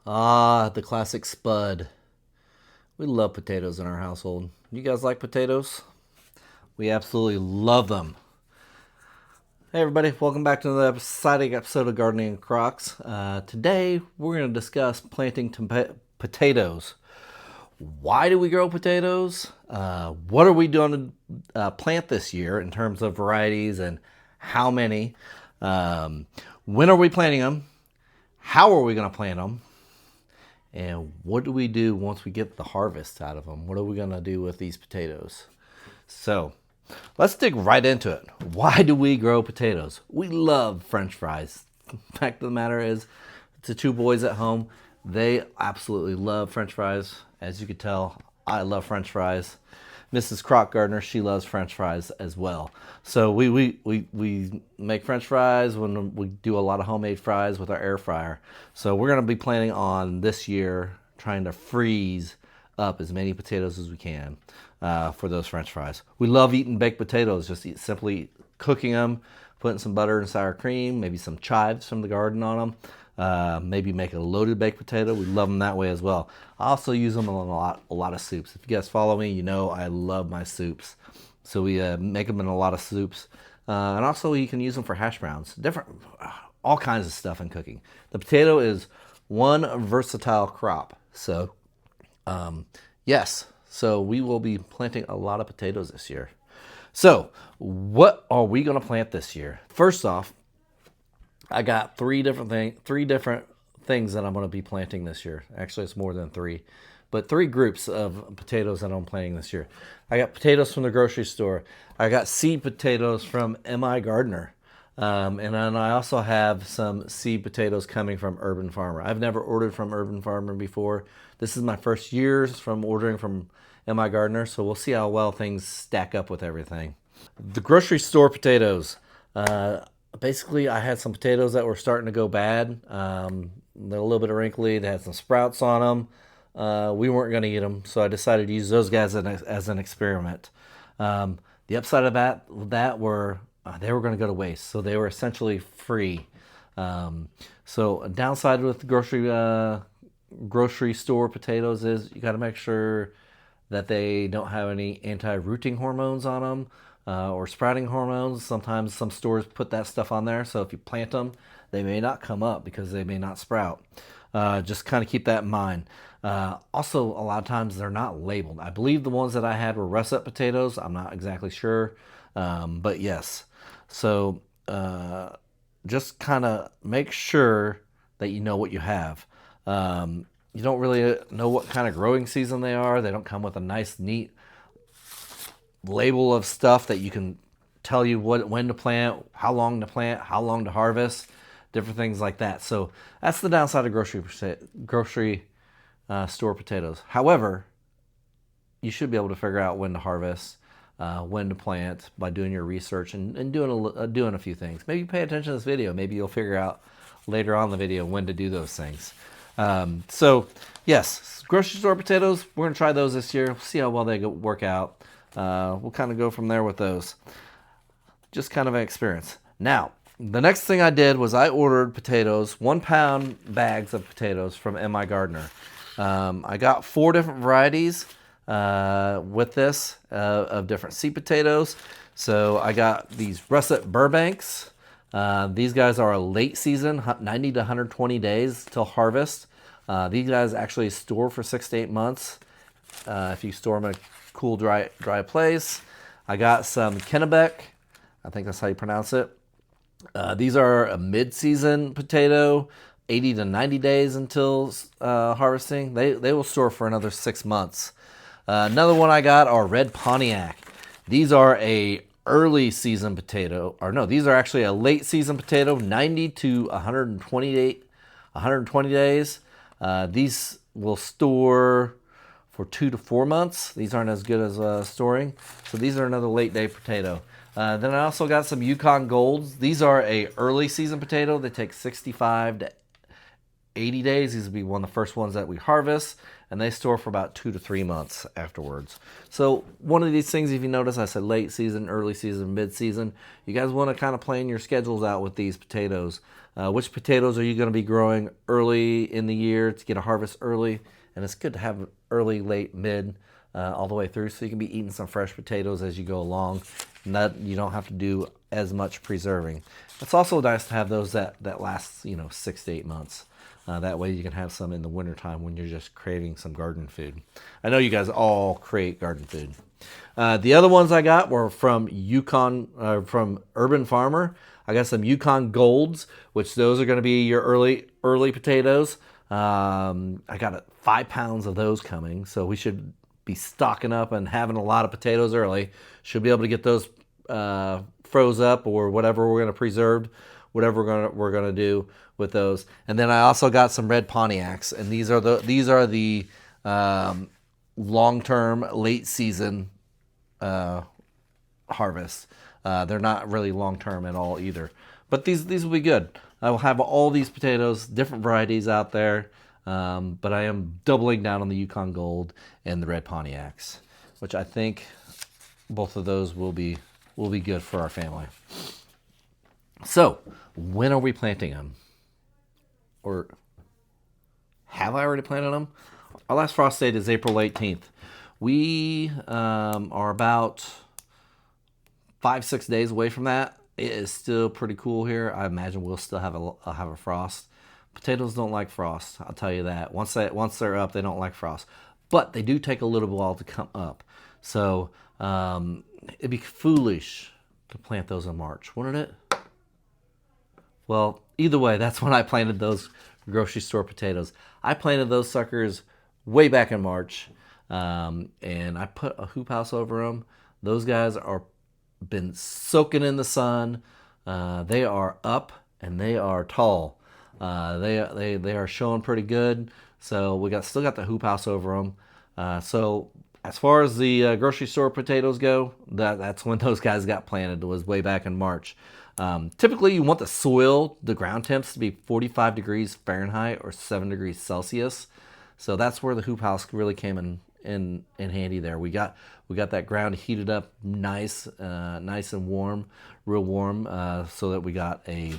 Ah, the classic spud. We love potatoes in our household. You guys like potatoes? We absolutely love them. Hey everybody, welcome back to another exciting episode of Gardening and Crocs. Today we're going to discuss planting potatoes. Why do we grow potatoes? What are we doing to plant this year in terms of varieties and how many? When are we planting them? How are we going to plant them? And what do we do once we get the harvest out of them? What are we going to do with these potatoes? So let's dig right into it. Why do we grow potatoes? We love French fries. The fact of the matter is, the two boys at home, they absolutely love French fries. As you can tell, I love French fries. Mrs. CrocGardener, she loves French fries as well. So we make French fries when we do a lot of homemade fries with our air fryer. So we're going to be planning on this year trying to freeze up as many potatoes as we can for those French fries. We love eating baked potatoes, simply cooking them, putting some butter and sour cream, maybe some chives from the garden on them. Maybe make a loaded baked potato. We love them that way as well. I also use them in a lot of soups. If you guys follow me, you know I love my soups. So we make them in a lot of soups. And also you can use them for hash browns. All kinds of stuff in cooking. The potato is one versatile crop. So, yes. So we will be planting a lot of potatoes this year. So what are we going to plant this year? First off, I got three different things that I'm going to be planting this year. Actually, it's more than three, but three groups of potatoes that I'm planting this year. I got potatoes from the grocery store. I got seed potatoes from MIGardener. And then I also have some seed potatoes coming from Urban Farmer. I've never ordered from Urban Farmer before. This is my first years from ordering from MIGardener, so we'll see how well things stack up with everything. The grocery store potatoes. Basically, I had some potatoes that were starting to go bad. They're a little bit wrinkly. They had some sprouts on them. We weren't going to eat them, so I decided to use those guys as an experiment. The upside of that were they were going to go to waste, so they were essentially free. So a downside with the grocery store potatoes is you got to make sure that they don't have any anti-rooting hormones on them. Or sprouting hormones. Sometimes some stores put that stuff on there, so if you plant them, they may not come up because they may not sprout. Just kind of keep that in mind. Also, a lot of times they're not labeled. I believe the ones that I had were russet potatoes. I'm not exactly sure, but yes. So just kind of make sure that you know what you have. You don't really know what kind of growing season they are. They don't come with a nice, neat label of stuff that you can tell you when to plant, how long to harvest, different things like that. So that's the downside of grocery store potatoes. However, you should be able to figure out when to harvest, when to plant by doing your research and doing a few things. Maybe pay attention to this video. Maybe you'll figure out later on in the video when to do those things. So yes, grocery store potatoes, we're going to try those this year. See how well they work out. We'll kind of go from there with those. Just kind of an experience. Now, the next thing I did was I ordered potatoes, 1 pound bags of potatoes from MIGardener. I got 4 different varieties with this of different seed potatoes. So I got these russet Burbanks. These guys are a late season, 90 to 120 days till harvest. These guys actually store for 6 to 8 months if you store them in a cool, dry place. I got some Kennebec. I think that's how you pronounce it. These are a mid-season potato, 80 to 90 days until harvesting. They will store for another 6 months. Another one I got are red Pontiac. These are a early season potato, or no, these are actually a late season potato, 90 to 120 days. These will store for 2 to 4 months. These aren't as good as storing. So these are another late day potato. Then I also got some Yukon Golds. These are a early season potato. They take 65 80 days. These will be one of the first ones that we harvest, and they store for about 2 to 3 months afterwards. So one of these things, if you notice, I said late season, early season, mid season. You guys want to kind of plan your schedules out with these potatoes. Which potatoes are you going to be growing early in the year to get a harvest early? And it's good to have early, late, mid, all the way through, so you can be eating some fresh potatoes as you go along. And that you don't have to do as much preserving. It's also nice to have those that last 6 to 8 months. That way you can have some in the wintertime when you're just craving some garden food. I know you guys all crave garden food. The other ones I got were from from Urban Farmer. I got some Yukon Golds, which those are going to be your early potatoes. I got 5 pounds of those coming, so we should be stocking up and having a lot of potatoes early. Should be able to get those froze up or whatever we're going to preserve, whatever we're going to do with those. And then I also got some red Pontiacs, and these are the long-term late season harvest. They're not really long-term at all either, but these will be good. I will have all these potatoes, different varieties out there, but I am doubling down on the Yukon Gold and the red Pontiacs, which I think both of those will be good for our family. So, when are we planting them? Or have I already planted them? Our last frost date is April 18th. We are about 5-6 days away from that. It is still pretty cool here. I imagine we'll still have a frost. Potatoes don't like frost, I'll tell you that. Once they're up, they don't like frost. But they do take a little while to come up. So it'd be foolish to plant those in March, wouldn't it? Well, either way, that's when I planted those grocery store potatoes. I planted those suckers way back in March, and I put a hoop house over them. Those guys are been soaking in the sun. They are up and they are tall. They are showing pretty good. So we still got the hoop house over them. So as far as the grocery store potatoes go, that's when those guys got planted. It was way back in March. Typically, you want the soil, the ground temps to be 45 degrees Fahrenheit or 7 degrees Celsius. So that's where the hoop house really came in handy there. We got that ground heated up nice and warm, real warm, so that we got a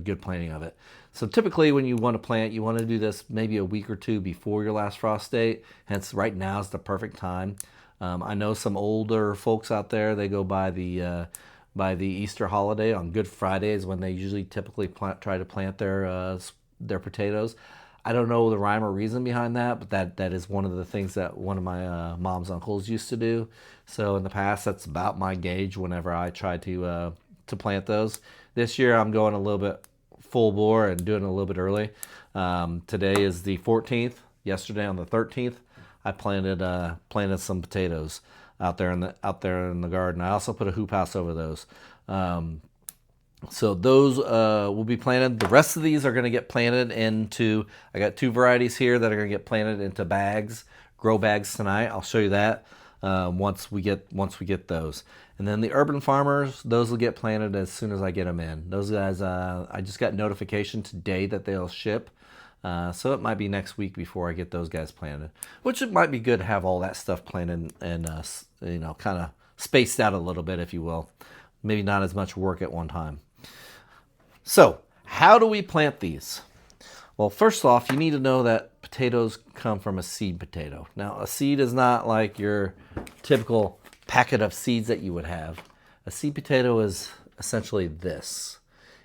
good planting of it. So typically when you want to plant, you want to do this maybe a week or two before your last frost date. Hence right now is the perfect time. I know some older folks out there, they go by the Easter holiday on Good Friday is when they usually typically try to plant their potatoes. I don't know the rhyme or reason behind that, but that is one of the things that one of my mom's uncles used to do. So in the past, that's about my gauge whenever I try to plant those. This year, I'm going a little bit full bore and doing it a little bit early. Today is the 14th. Yesterday on the 13th, I planted some potatoes out there in the garden. I also put a hoop house over those. So those will be planted. The rest of these are going to get planted into, I got 2 varieties here that are going to get planted into bags, grow bags tonight. I'll show you that once we get those. And then the Urban Farmers, those will get planted as soon as I get them in. Those guys, I just got notification today that they'll ship. So it might be next week before I get those guys planted, which it might be good to have all that stuff planted and kind of spaced out a little bit, if you will. Maybe not as much work at one time. So, how do we plant these? Well, first off, you need to know that potatoes come from a seed potato. Now, a seed is not like your typical packet of seeds that you would have. A seed potato is essentially this.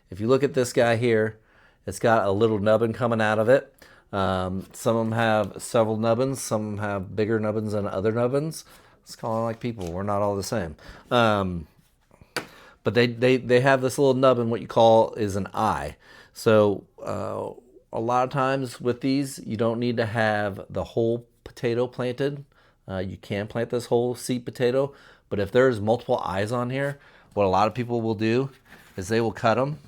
If you look at this guy here, it's got a little nubbin coming out of it. Some of them have several nubbins. Some of them have bigger nubbins than other nubbins. It's kind of like people. We're not all the same. But they have this little nubbin, what you call is an eye. So a lot of times with these, you don't need to have the whole potato planted. You can plant this whole seed potato. But if there's multiple eyes on here, what a lot of people will do is they will cut them.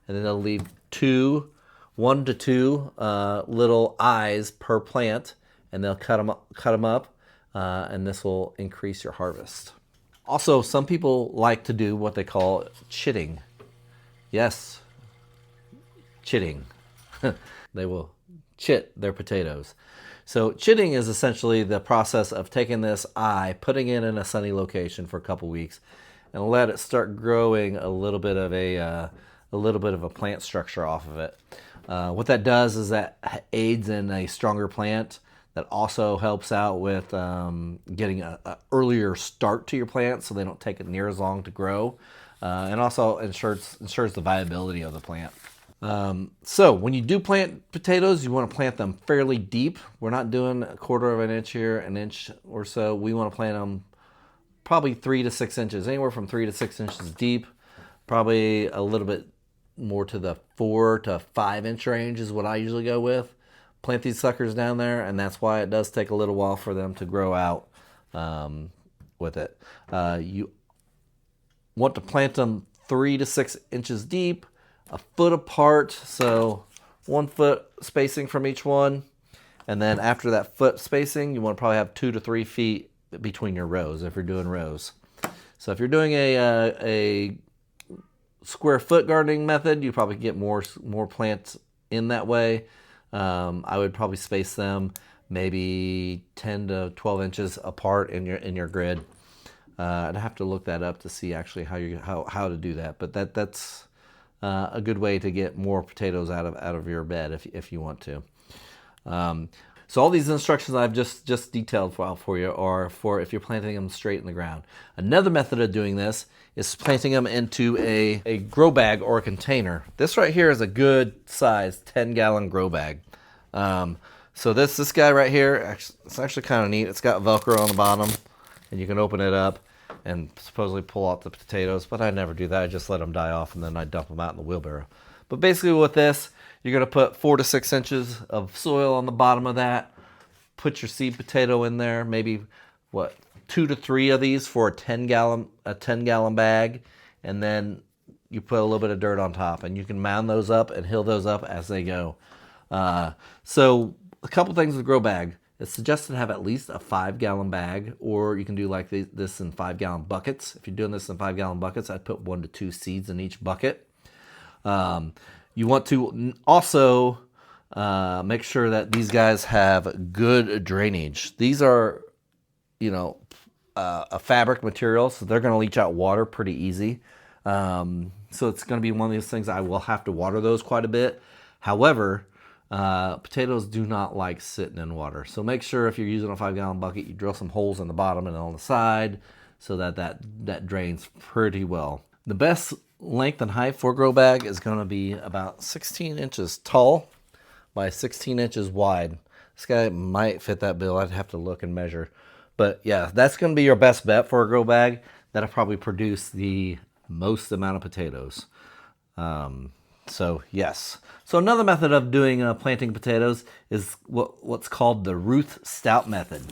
And then they'll leave 1 to 2 little eyes per plant. And they'll cut them up. And this will increase your harvest. Also, some people like to do what they call chitting. Yes, chitting. They will chit their potatoes. So chitting is essentially the process of taking this eye, putting it in a sunny location for a couple weeks, and let it start growing a little bit of a plant structure off of it. What that does is that aids in a stronger plant. That also helps out with getting an earlier start to your plant, so they don't take it near as long to grow, and also ensures the viability of the plant. So when you do plant potatoes, you want to plant them fairly deep. We're not doing a quarter of an inch here, an inch or so. We want to plant them probably 3 to 6 inches, anywhere from 3 to 6 inches deep. Probably a little bit more to the 4 to 5 inch range is what I usually go with. Plant these suckers down there, and that's why it does take a little while for them to grow out with it. You want to plant them 3 to 6 inches deep, a foot apart, so 1 foot spacing from each one. And then after that foot spacing, you want to probably have 2 to 3 feet between your rows if you're doing rows. So if you're doing a square foot gardening method, you probably get more plants in that way. I would probably space them maybe 10 to 12 inches apart in your grid. I'd have to look that up to see actually how to do that, but that's a good way to get more potatoes out of your bed if you want to. So all these instructions I've just detailed for you are for if you're planting them straight in the ground. Another method of doing this is planting them into a grow bag or a container. This right here is a good size 10-gallon grow bag. So this guy right here, it's actually kind of neat. It's got Velcro on the bottom, and you can open it up and supposedly pull out the potatoes, but I never do that. I just let them die off, and then I dump them out in the wheelbarrow. But basically with this, you're going to put 4 to 6 inches of soil on the bottom of that. Put your seed potato in there, maybe 2 to 3 of these for a 10-gallon bag, and then you put a little bit of dirt on top, and you can mound those up and hill those up as they go. So a couple things with grow bag. It's suggested to have at least a 5-gallon bag, or you can do like this in 5-gallon buckets. If you're doing this in 5-gallon buckets, I'd put 1 to 2 seeds in each bucket. You want to also make sure that these guys have good drainage. These are, a fabric material, so they're going to leach out water pretty easy. So it's going to be one of these things I will have to water those quite a bit. However, potatoes do not like sitting in water. So make sure if you're using a 5-gallon bucket, you drill some holes in the bottom and on the side so that drains pretty well. The best length and height for a grow bag is going to be about 16 inches tall by 16 inches wide. This guy might fit that bill. I'd have to look and measure. But yeah, that's going to be your best bet for a grow bag. That'll probably produce the most amount of potatoes. So yes. So another method of doing planting potatoes is what's called the Ruth Stout method.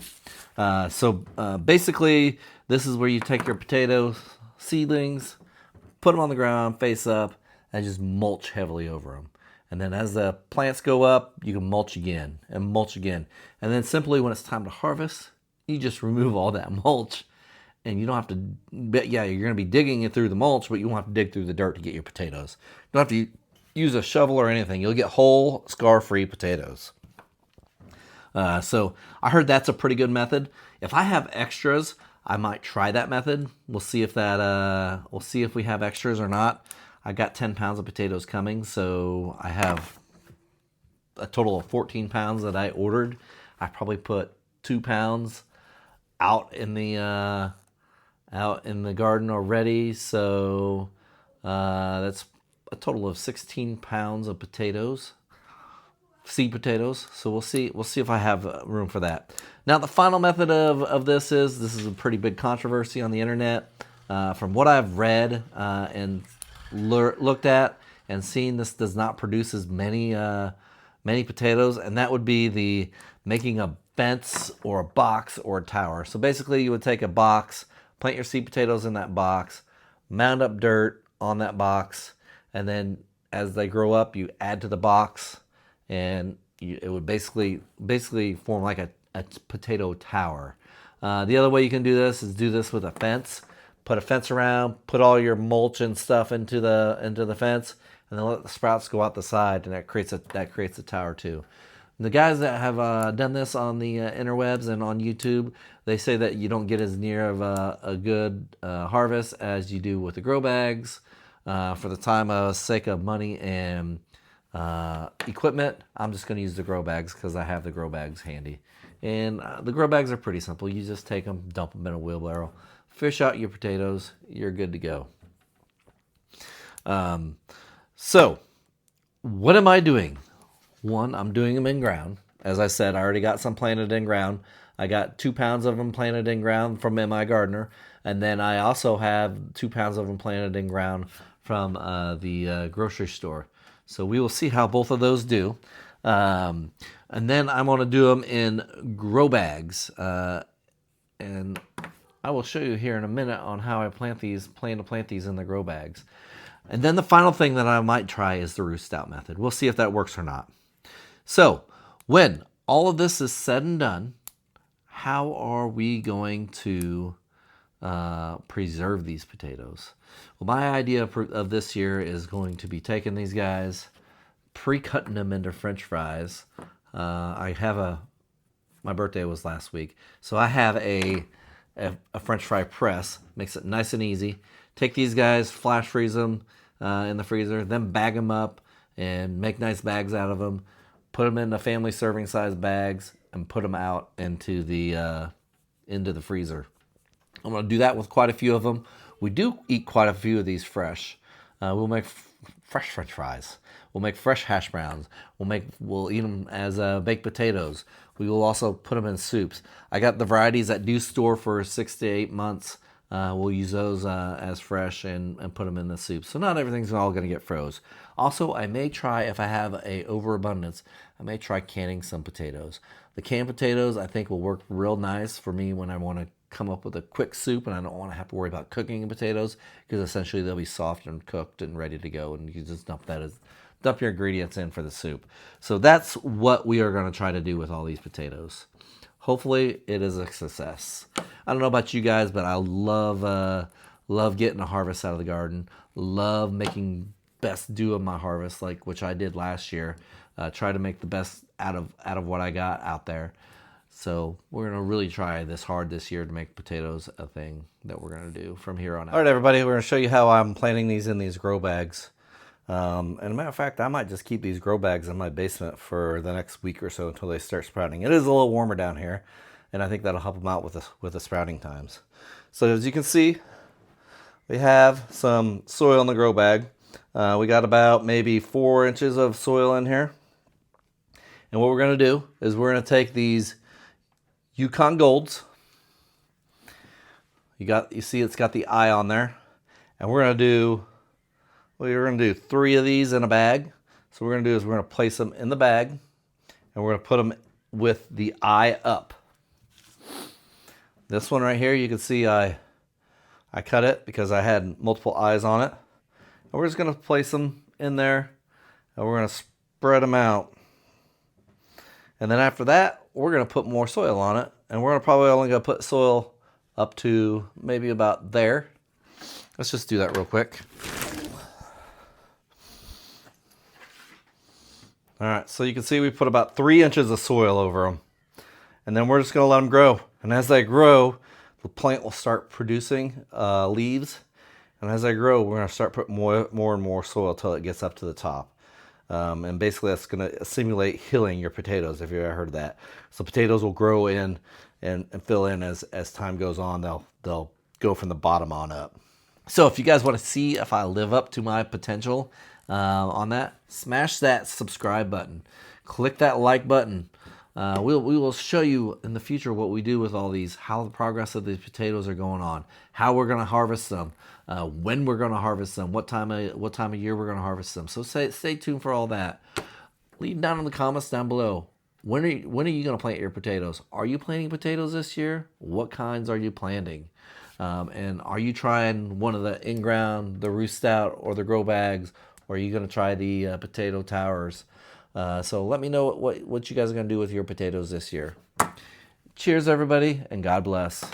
Basically, this is where you take your potato seedlings, put them on the ground face up, and just mulch heavily over them. And then as the plants go up, you can mulch again and mulch again. And then simply when it's time to harvest, you just remove all that mulch. And you don't have to, you're going to be digging it through the mulch, but you won't have to dig through the dirt to get your potatoes. You don't have to use a shovel or anything. You'll get whole, scar-free potatoes. So I heard that's a pretty good method. If I have extras, I might try that method. We'll see if we have extras or not. I got 10 pounds of potatoes coming, so I have a total of 14 pounds that I ordered. I probably put 2 pounds out in the garden already, so that's a total of 16 pounds of potatoes, seed potatoes. So we'll see if I have room for that. Now the final method of this is a pretty big controversy on the internet. From what I've read and looked at and seen, this does not produce as many potatoes, and that would be the making a fence or a box or a tower. So basically you would take a box, plant your seed potatoes in that box, mound up dirt on that box, and then as they grow up, you add to the box, and it would basically form like a potato tower. The other way you can do this is do this with a fence. Put a fence around, put all your mulch and stuff into the fence, and then let the sprouts go out the side, and that creates a tower too. And the guys that have done this on the interwebs and on YouTube, they say that you don't get as near of a good harvest as you do with the grow bags. For the time of sake of money and equipment, I'm just going to use the grow bags because I have the grow bags handy. And the grow bags are pretty simple. You just take them, dump them in a wheelbarrow, fish out your potatoes, you're good to go. So, what am I doing? One, I'm doing them in ground. As I said, I already got some planted in ground. I got 2 pounds of them planted in ground from MIGardener. And then I also have 2 pounds of them planted in ground from the grocery store. So we will see how both of those do. And then I'm going to do them in grow bags. And I will show you here in a minute on how I plan to plant these in the grow bags. And then the final thing that I might try is the Ruth Stout method. We'll see if that works or not. So when all of this is said and done, how are we going to preserve these potatoes? Well, my idea of this year is going to be taking these guys, pre-cutting them into French fries. My birthday was last week, so I have a French fry press. Makes it nice and easy. Take these guys, flash freeze them in the freezer, then bag them up and make nice bags out of them. Put them in the family serving size bags and put them out into the freezer. I'm going to do that with quite a few of them. We do eat quite a few of these fresh. We'll make fresh French fries. We'll make fresh hash browns. We'll eat them as baked potatoes. We will also put them in soups. I got the varieties that do store for 6 to 8 months. We'll use those as fresh and put them in the soup. So not everything's all going to get froze. Also, I may try, if I have a overabundance, I may try canning some potatoes. The canned potatoes I think will work real nice for me when I want to come up with a quick soup and I don't want to have to worry about cooking the potatoes, because essentially they'll be soft and cooked and ready to go, and you can just dump your ingredients in for the soup. So that's what we are going to try to do with all these potatoes. Hopefully it is a success. I don't know about you guys, but I love getting a harvest out of the garden. Love making best do of my harvest, which I did last year. Try to make the best out of what I got out there. So we're going to really try this hard this year to make potatoes a thing that we're going to do from here on out. All right, everybody, we're going to show you how I'm planting these in these grow bags. And as a matter of fact, I might just keep these grow bags in my basement for the next week or so until they start sprouting. It is a little warmer down here, and I think that'll help them out with the sprouting times. So as you can see, we have some soil in the grow bag. We got about maybe 4 inches of soil in here. And what we're going to do is we're going to take these Yukon Golds. You see it's got the eye on there. And we're going to do 3 of these in a bag. So what we're going to do is we're going to place them in the bag, and we're going to put them with the eye up. This one right here, you can see I cut it because I had multiple eyes on it. And we're just going to place them in there, and we're going to spread them out. And then after that, we're going to put more soil on it, and we're probably only going to put soil up to maybe about there. Let's just do that real quick. All right, so you can see we put about 3 inches of soil over them. And then we're just going to let them grow. And as they grow, the plant will start producing leaves. And as they grow, we're going to start putting more and more soil until it gets up to the top. And basically that's going to simulate hilling your potatoes, if you've ever heard of that. So potatoes will grow in and fill in as time goes on. They'll go from the bottom on up. So if you guys want to see if I live up to my potential on that, smash that subscribe button. Click that like button. We will show you in the future what we do with all these, how the progress of these potatoes are going on, how we're going to harvest them, when we're going to harvest them, what time of year we're going to harvest them. So stay tuned for all that. Leave down in the comments down below. When are you going to plant your potatoes? Are you planting potatoes this year? What kinds are you planting? And are you trying one of the in-ground, the Ruth Stout, or the grow bags? Or are you going to try the potato towers? So let me know what you guys are going to do with your potatoes this year. Cheers, everybody, and God bless.